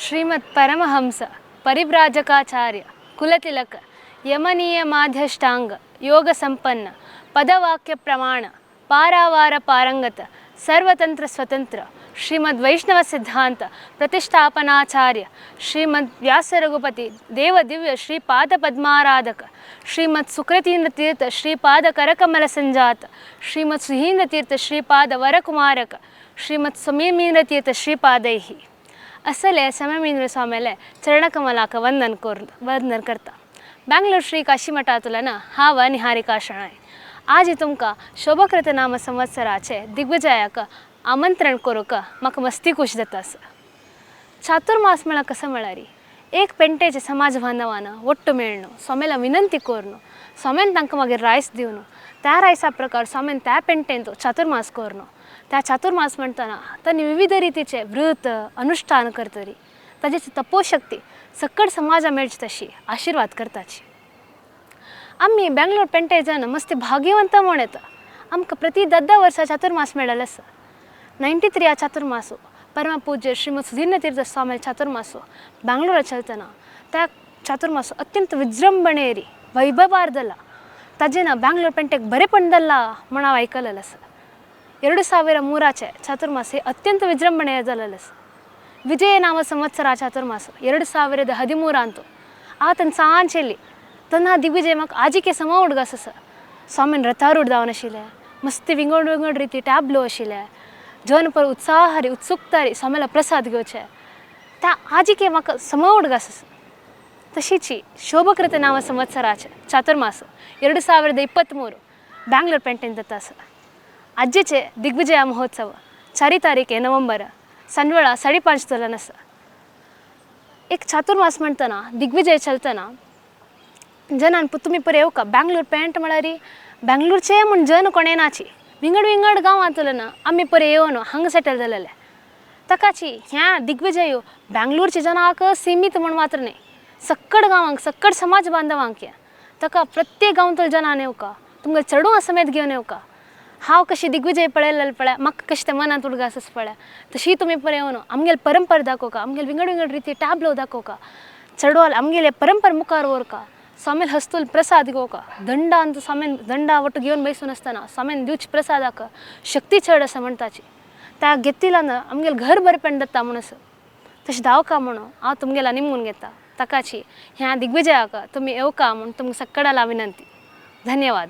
ಶ್ರೀಮದ್ ಪರಮಹಂಸ ಪರಿವ್ರಾಜಕಾಚಾರ್ಯ ಕುಲತಿಲಕ ಯಮನೀಯ ಮಾಧ್ಯಷ್ಟಾಂಗ ಯೋಗ ಸಂಪನ್ನ ಪದವಾಕ್ಯ ಪ್ರಮಾಣ ಪಾರಾವಾರ ಪಾರಂಗತ ಸರ್ವತಂತ್ರ ಸ್ವತಂತ್ರ ಶ್ರೀಮದ್ ವೈಷ್ಣವ ಸಿದ್ಧಾಂತ ಪ್ರತಿಷ್ಠಾಪನಾಚಾರ್ಯ ಶ್ರೀಮದ್ ವ್ಯಾಸ ರಘುಪತಿ ದೇವದಿವ್ಯ ಶ್ರೀಪಾದ ಪದ್ಮಾರಾಧಕ ಶ್ರೀಮದ್ ಸುಕೃತೀಂದ್ರ ತೀರ್ಥ ಶ್ರೀಪಾದ ಕರಕಮಲ ಸಂಜಾತ ಶ್ರೀಮದ್ ಸುಹೀಂದ್ರ ತೀರ್ಥ ಶ್ರೀಪಾದ ವರಕುಮಾರಕ ಶ್ರೀಮದ್ ಸಮೀಮೀಂದ್ರ ತೀರ್ಥ ಶ್ರೀಪಾದೈಹಿ असले समयमींद्र स्वामीले चरणकमलाक वंदन करता बेंगलूर श्री काशी मठातुलन हाव निहारिका शरणाय आज तुमका शोभकृत नाम संवत्सराचे दिग्विजयाक आमंत्रण करूक म्हाका मस्ती खुश जातास। चातुर्मास म्हळ्यार कसं म्हळ्यार एक पेंटेचे समाज बांधवान ಒಟ್ಟು मेळणो स्वामीला विनंती करनो स्वामीन तांकां मागीर रायस दिवनो त्या रायसा प्रकार स्वामीन त्या पेंटेन तो चातुर्मास करनो त्या चातुर्मास म्हणटना तांणी विविध रितीचे व्रत अनुष्ठान करतली ताची तपोशक्ती सकट समाजा मेळची तशी आशीर्वाद करताची। आम्ही बेंगलोर पेंटे जन मस्ती भाग्यवंत म्हण येता आमकां प्रति 10 वर्सां चातुर्मास मेळ्ळलो आसा। 93 चातुर्मासो परम पूज्य श्रीमद सुधींद्र तीर्थ स्वामी चातुर्मासो बेंगलोर चलतना त्या चातुर्मासो अत्यंत विजृंभणेरी वैभवार जाला ताजेन बेंगलोर पेंटेक बरेपण जाल्ला म्हण हांव आयकलेलें आसा। 2003 चातुर्मास हे अत्यंत विजृंभणेर जाल्लें आसा। विजय नाम संवत्सरा चातुर्मास 2013 अंतू आतन सांजेली तेन्ना दिग्विजय म्हाका आजीके सम उडगास आसा। स्वामीन रथारूढ जावन आशिल्ले मस्ती विंगड विंगड रिती टॅब्लो आशिल्ले जन पर उत्साहारी उत्सुकतारी स्वामीला प्रसाद घेवचे त्या आजीके म्हाका सम उडगास आसा। तशीच शोभकृत नाम संवत्सराचे चातुर्मास 2023 बेंगलोर पेंटेन जाता आसा। अज्जेचे दिग्विजय महोत्सव 4 नोव्हेंबर संजवेळा 5:30 तोलन आसा। एक चातुर्मास म्हणटना दिग्विजय चलतना जनान तुमी पळय येवका बेंगलोर पेंट म्हळ्यार बेंगलोरचे म्हण जन कोणे नाची विंगड विंगड गांवांतल्यान आमी पळय येवन हांगा सेटल जालेले ताकाची ह्या दिग्विजय बेंगलोरच्या जनाक सीमित म्हण मात्र न्ही सक्कड गांवांक सक्कड समाज बांधवांक ताका प्रत्येक गांवांतल्या जनान येवका तुमकां चेडूं समेत घेवन येवका हांव कशी दिग्विजय पळयलें पळय म्हाका कशें तें मनांत उडगास पळय तशी तुमी पळय येवन आमगेली परंपरा दाखोवका आमगेली विंगड विंगड रिती टॅब्लो दाखोवका चेडवाल आमगेले परंपरा मुखार व्हरका स्वामील हस्तूल प्रसाद घेवका दंडा अंत स्वामीन दंडा ಒಟ್ಟು घेवन बसून आसतना स्वामीन दिवचे प्रसादाक शक्ती चड आसा म्हणटाची त्या घेतिल्यान आमगेले घर बरेपण जाता म्हूण आसा तशें धांवका म्हणून हांव तुमगेला निमून घेता ताकाची ह्या दिग्विजयाक तुमी येवका म्हूण तुमकां सक्कडाला विनंती। धन्यवाद।